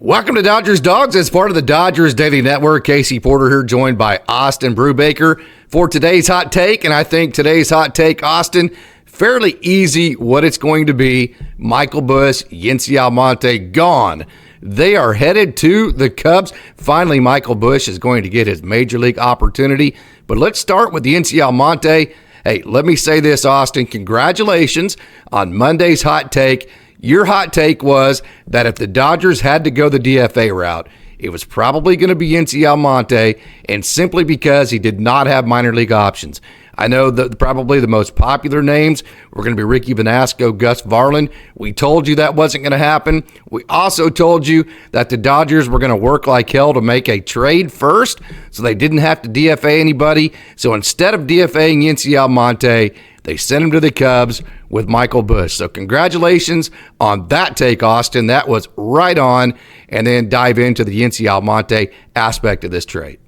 Welcome to Dodgers Dogs as part of the Dodgers Daily Network. Casey Porter here, joined by Austin Brubaker for today's hot take. And I think today's hot take, Austin, fairly easy what it's going to be. Michael Busch, Yency Almonte gone. They are headed to the Cubs. Finally, Michael Busch is going to get his major league opportunity. But let's start with Yency Almonte. Hey, let me say this, Austin. Congratulations on Monday's hot take. Your hot take was that if the Dodgers had to go the DFA route, it was probably going to be Yency Almonte, and simply because he did not have minor league options. I know that probably the most popular names were going to be Ricky Vanasco, Gus Varland. We told you that wasn't going to happen. We also told you that the Dodgers were going to work like hell to make a trade first, so they didn't have to DFA anybody. So instead of DFAing Yency Almonte, they sent him to the Cubs with Michael Busch. So congratulations on that take, Austin. That was right on. And then dive into the Yency Almonte aspect of this trade.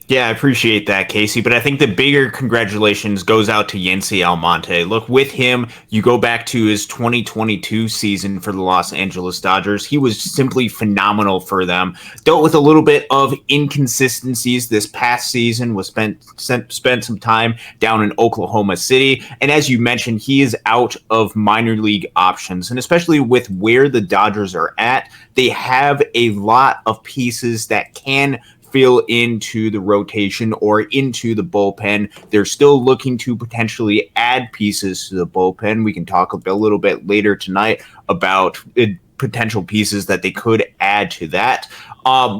Yeah, I appreciate that, Casey. But I think the bigger congratulations goes out to Yency Almonte. Look, with him, you go back to his 2022 season for the Los Angeles Dodgers. He was simply phenomenal for them. Dealt with a little bit of inconsistencies this past season, was spent some time down in Oklahoma City. And as you mentioned, he is out of minor league options. And especially with where the Dodgers are at, they have a lot of pieces that can fill into the rotation or into the bullpen. They're still looking to potentially add pieces to the bullpen. We can talk a little bit later tonight about potential pieces that they could add to that.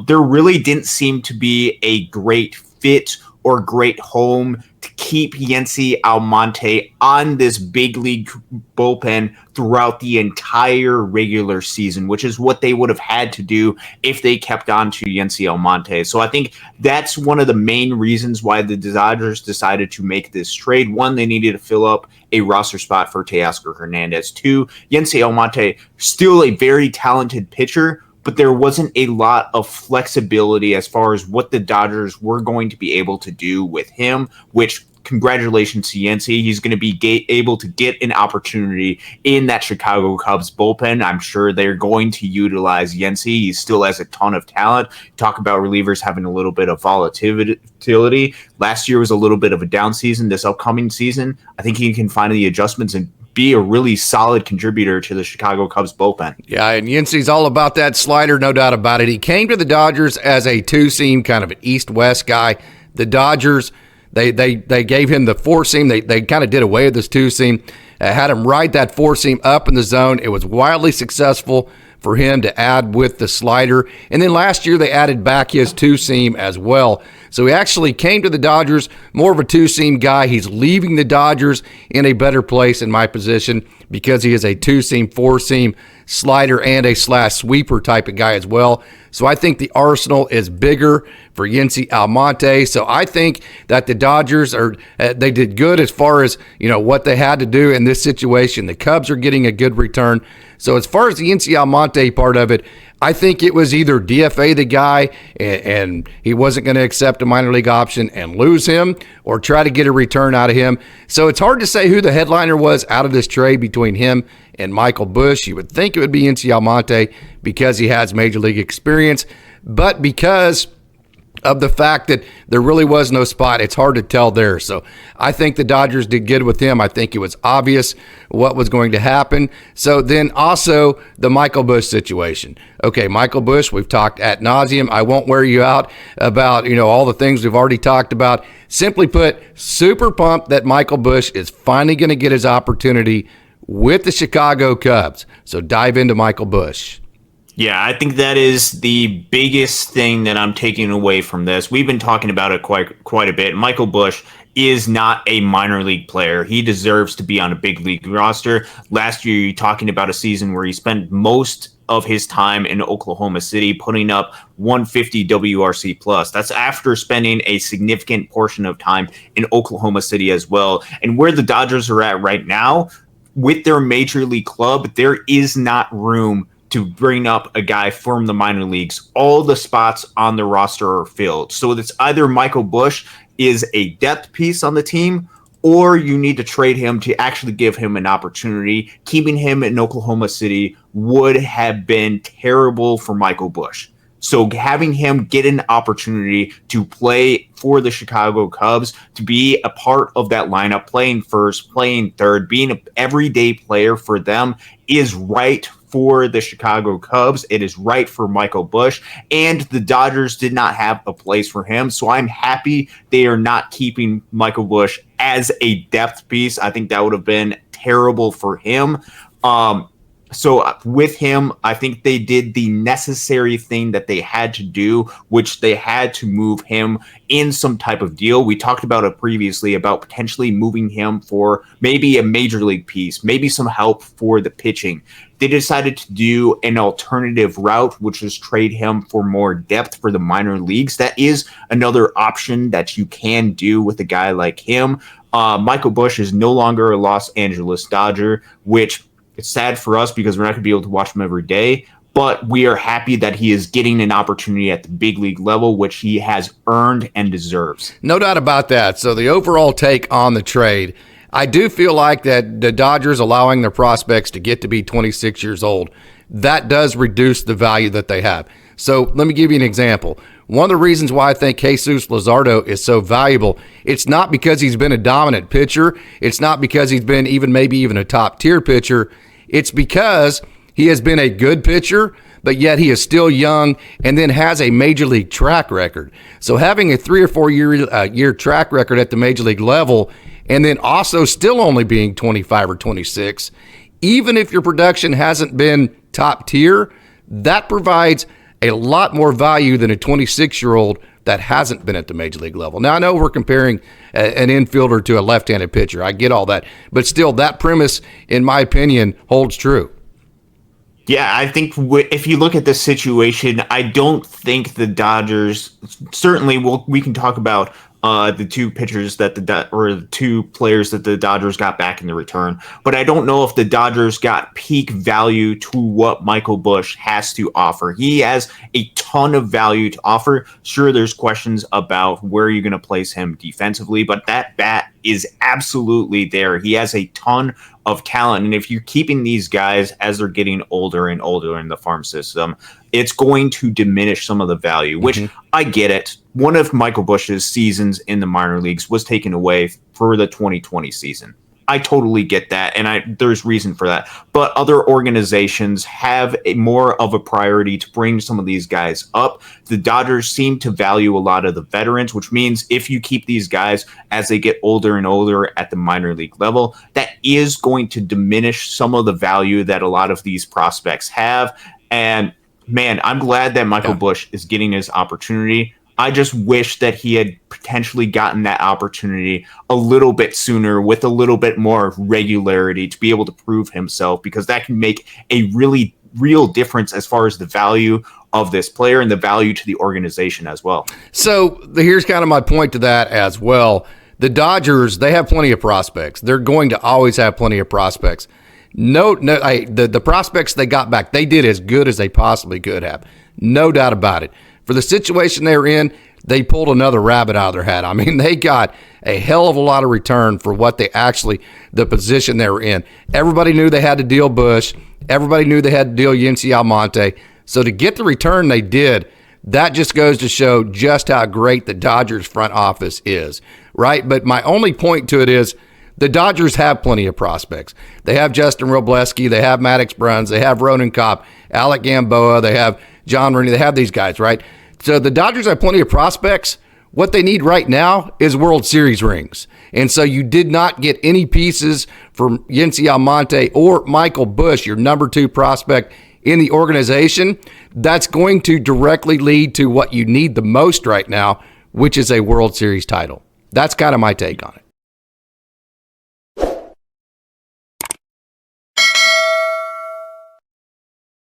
There really didn't seem to be a great fit or great home to keep Yency Almonte on this big league bullpen throughout the entire regular season, which is what they would have had to do if they kept on to Yency Almonte. So I think that's one of the main reasons why the Dodgers decided to make this trade. One, they needed to fill up a roster spot for Teoscar Hernandez. Two, Yency Almonte, still a very talented pitcher, but there wasn't a lot of flexibility as far as what the Dodgers were going to be able to do with him, which congratulations to Yency. He's going to be able to get an opportunity in that Chicago Cubs bullpen. I'm sure they're going to utilize Yency. He still has a ton of talent. Talk about relievers having a little bit of volatility. Last year was a little bit of a down season. This upcoming season, I think he can find the adjustments and be a really solid contributor to the Chicago Cubs bullpen. Yeah, and Yency's all about that slider, no doubt about it. He came to the Dodgers as a two-seam, kind of an east-west guy. The Dodgers, they gave him the four-seam. They kind of did away with this two-seam, had him ride that four-seam up in the zone. It was wildly successful for him to add with the slider. And then last year they added back his two-seam as well. So he actually came to the Dodgers more of a two-seam guy. He's leaving the Dodgers in a better place in my position because he is a two-seam, four-seam slider and a slash sweeper type of guy as well. So I think the arsenal is bigger for Yency Almonte. So I think that the Dodgers they did good as far as, what they had to do in this situation. The Cubs are getting a good return. So as far as the Yency Almonte part of it, I think it was either DFA the guy and he wasn't going to accept a minor league option and lose him, or try to get a return out of him. So it's hard to say who the headliner was out of this trade between him and Michael Busch. You would think it would be Yency Almonte because he has major league experience, but because of the fact that there really was no spot, it's hard to tell there. So I think the Dodgers did good with him. I think it was obvious what was going to happen. So then also the Michael Busch situation. Okay, Michael Busch, we've talked ad nauseum. I won't wear you out about, all the things we've already talked about. Simply put, super pumped that Michael Busch is finally going to get his opportunity with the Chicago Cubs. So dive into Michael Busch. Yeah, I think that is the biggest thing that I'm taking away from this. We've been talking about it quite a bit. Michael Busch is not a minor league player. He deserves to be on a big league roster. Last year, you're talking about a season where he spent most of his time in Oklahoma City, putting up 150 WRC plus. That's after spending a significant portion of time in Oklahoma City as well. And where the Dodgers are at right now, with their major league club, there is not room to bring up a guy from the minor leagues. All the spots on the roster are filled. So it's either Michael Busch is a depth piece on the team, or you need to trade him to actually give him an opportunity. Keeping him in Oklahoma City would have been terrible for Michael Busch. So having him get an opportunity to play for the Chicago Cubs, to be a part of that lineup, playing first, playing third, being an everyday player for them is right for the Chicago Cubs. It is right for Michael Busch, and the Dodgers did not have a place for him. So I'm happy they are not keeping Michael Busch as a depth piece. I think that would have been terrible for him. So with him, I think they did the necessary thing that they had to do, which they had to move him in some type of deal. We talked about it previously about potentially moving him for maybe a major league piece, maybe some help for the pitching. They decided to do an alternative route, which is trade him for more depth for the minor leagues. That is another option that you can do with a guy like him. Michael Busch is no longer a Los Angeles Dodger, which it's sad for us because we're not going to be able to watch him every day, but we are happy that he is getting an opportunity at the big league level, which he has earned and deserves. No doubt about that. So the overall take on the trade, I do feel like that the Dodgers allowing their prospects to get to be 26 years old, that does reduce the value that they have. So let me give you an example. One of the reasons why I think Jesus Luzardo is so valuable, it's not because he's been a dominant pitcher. It's not because he's been maybe even a top tier pitcher. It's because he has been a good pitcher, but yet he is still young and then has a major league track record. So having a 3 or 4 year track record at the major league level, and then also still only being 25 or 26, even if your production hasn't been top tier, that provides a lot more value than a 26-year-old that hasn't been at the major league level. Now, I know we're comparing an infielder to a left-handed pitcher. I get all that. But still, that premise, in my opinion, holds true. Yeah, I think if you look at this situation, I don't think the Dodgers, certainly we can talk about the two pitchers that the two players that the Dodgers got back in the return. But I don't know if the Dodgers got peak value to what Michael Busch has to offer. He has a ton of value to offer. Sure, there's questions about where you're going to place him defensively, but that bat is absolutely there. He has a ton of talent. And if you're keeping these guys as they're getting older and older in the farm system, it's going to diminish some of the value, which I get it. One of Michael Busch's seasons in the minor leagues was taken away for the 2020 season. I totally get that, and there's reason for that. But other organizations have more of a priority to bring some of these guys up. The Dodgers seem to value a lot of the veterans, which means if you keep these guys as they get older and older at the minor league level, that is going to diminish some of the value that a lot of these prospects have. And man, I'm glad that Michael Busch is getting his opportunity. I just wish that he had potentially gotten that opportunity a little bit sooner with a little bit more regularity to be able to prove himself, because that can make a really real difference as far as the value of this player and the value to the organization as well. So here's kind of my point to that as well. The Dodgers, they have plenty of prospects. They're going to always have plenty of prospects. The prospects they got back, they did as good as they possibly could have. No doubt about it. For the situation they were in, they pulled another rabbit out of their hat. I mean, they got a hell of a lot of return for what the position they were in. Everybody knew they had to deal Busch. Everybody knew they had to deal Yency Almonte. So to get the return they did, that just goes to show just how great the Dodgers front office is, right? But my only point to it is the Dodgers have plenty of prospects. They have Justin Robleski. They have Maddox Bruns. They have Ronan Kopp, Alec Gamboa. They have John Rooney. They have these guys, right? So the Dodgers have plenty of prospects. What they need right now is World Series rings. And so you did not get any pieces from Yency Almonte or Michael Busch, your number 2 prospect in the organization. That's going to directly lead to what you need the most right now, which is a World Series title. That's kind of my take on it.